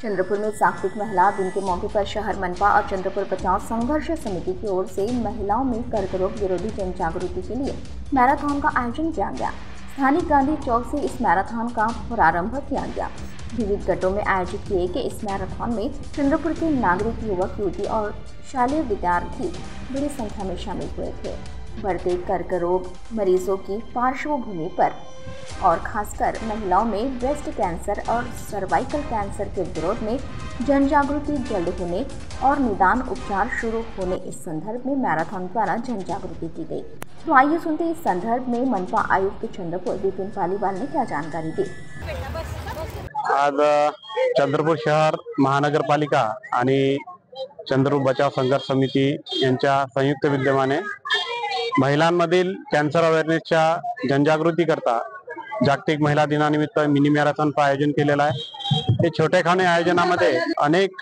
चंद्रपुर में जागतिक महिला दिन के मौके पर शहर मनपा और चंद्रपुर बचाओ संघर्ष समिति की ओर से महिलाओं में कर्करोग विरोधी जन जागृति के लिए मैराथन का आयोजन किया गया। स्थानीय गांधी चौक से इस मैराथन का प्रारंभ किया गया। विविध गटों में आयोजित किए गए इस मैराथन में चंद्रपुर के नागरिक, युवक, युवती और शालेय विद्यार्थी बड़ी संख्या में शामिल हुए थे। बढ़ते कर्करोग मरीजों की पार्श्वभूमि पर और खासकर महिलाओं में ब्रेस्ट कैंसर और सर्वाइकल कैंसर के विरोध में जन जागृति जल्द होने और निदान उपचार शुरू होने इस संदर्भ में मैराथन द्वारा जन जागृति की गई। तो आइए सुनते हैं इस संदर्भ में मनपा आयुक्त चंद्रपुर विपिन पालीवाल ने क्या जानकारी दी। आज चंद्रपूर शहर महानगरपालिका आणि चंद्रपूर बचाव संघर्ष समिती यांच्या संयुक्त विद्यमाने महिलांमधील कॅन्सर अवेअरनेसच्या जनजागृती करता जागतिक महिला दिनानिमित्त मिनी मॅरेथॉनचं आयोजन केलेलं आहे। हे छोटेखाने आयोजनामध्ये अनेक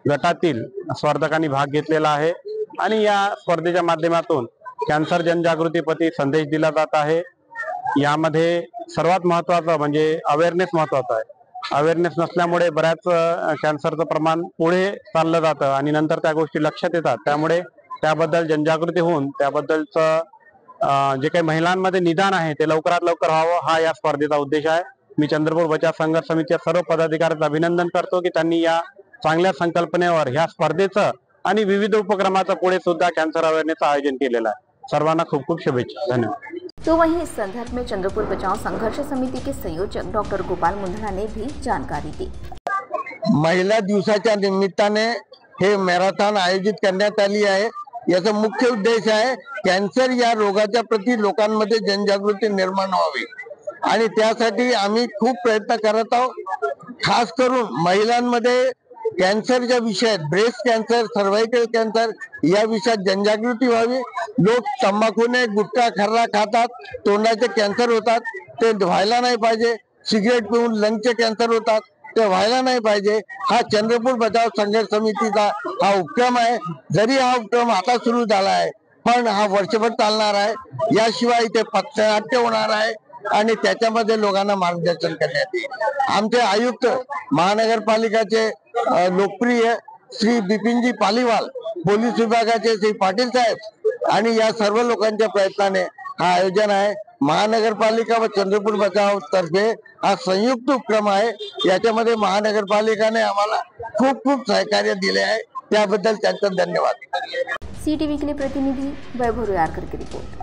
गटातील स्पर्धकांनी भाग घेतलेला आहे आणि या स्पर्धेच्या माध्यमातून कॅन्सर जनजागृतीप्रती संदेश दिला जात आहे। यामध्ये सर्वात महत्त्वाचं म्हणजे अवेअरनेस महत्त्वाचा आहे। अवेअरनेस नसल्यामुळे बऱ्याच कॅन्सरचं प्रमाण पुढे चाललं जातं आणि नंतर त्या गोष्टी लक्षात येतात। त्यामुळे त्याबद्दल जनजागृती होऊन त्याबद्दलचं जे काही महिलांमध्ये निदान आहे ते लवकरात लवकर व्हावं हा या स्पर्धेचा उद्देश आहे। मी चंद्रपूर बचाव संघर्ष समितीच्या सर्व पदाधिकाऱ्यांचं अभिनंदन करतो की त्यांनी या चांगल्या संकल्पनेवर ह्या स्पर्धेचं आणि विविध उपक्रमाचं पुढे सुद्धा कॅन्सर अवेअरनेसचं आयोजन केलेलं आहे। सर्वांना खूप खूप शुभेच्छा। धन्यवाद। तो वहीं इस संदर्भ में चंद्रपुर बचाओ संघर्ष समिति के संयोजक डॉक्टर गोपाल मुंदड़ा ने भी जानकारी दी। महिला दिवसाच्या निमित्ताने हे मॅरेथॉन आयोजित करण्यात आली आहे। याचा मुख्य उद्देश आहे कॅन्सर या रोगाच्या प्रति लोकांमध्ये जनजागृती निर्माण व्हावी आणि त्यासाठी आम्ही खूप प्रयत्न करत आहोत। खास करून महिलांमध्ये कॅन्सरच्या विषयात ब्रेस्ट कॅन्सर, सर्वाइकल कॅन्सर या विषयात जनजागृती व्हावी। लोक तंबाखूने गुटखा खर्रा खातात, तोंडाचे कॅन्सर होतात, ते व्हायला नाही पाहिजे। सिगरेट पिऊन लंगचे कॅन्सर होतात, ते व्हायला नाही पाहिजे। हा चंद्रपूर बचाव संघर्ष समितीचा हा उपक्रम आहे। जरी हा उपक्रम आता सुरू झाला आहे पण हा वर्षभर चालणार आहे। याशिवाय इथे पथनाट्य होणार आहे आणि त्याच्यामध्ये लोकांना मार्गदर्शन करण्यात येईल। आमचे आयुक्त महानगरपालिकाचे लोकप्रिय श्री बिपिनजी पालीवाल, पोलीस विभागाचे श्री पाटील साहेब आणि या सर्व लोकांच्या प्रयत्नाने हा आयोजन आहे। महानगरपालिका व चंद्रपूर बचाव तर्फे हा संयुक्त उपक्रम आहे। याच्यामध्ये महानगरपालिकाने आम्हाला खूप खूप सहकार्य दिले आहे, त्याबद्दल त्यांचा धन्यवाद। CTV के लिए प्रतिनिधि वैभव रुयारकर की रिपोर्ट।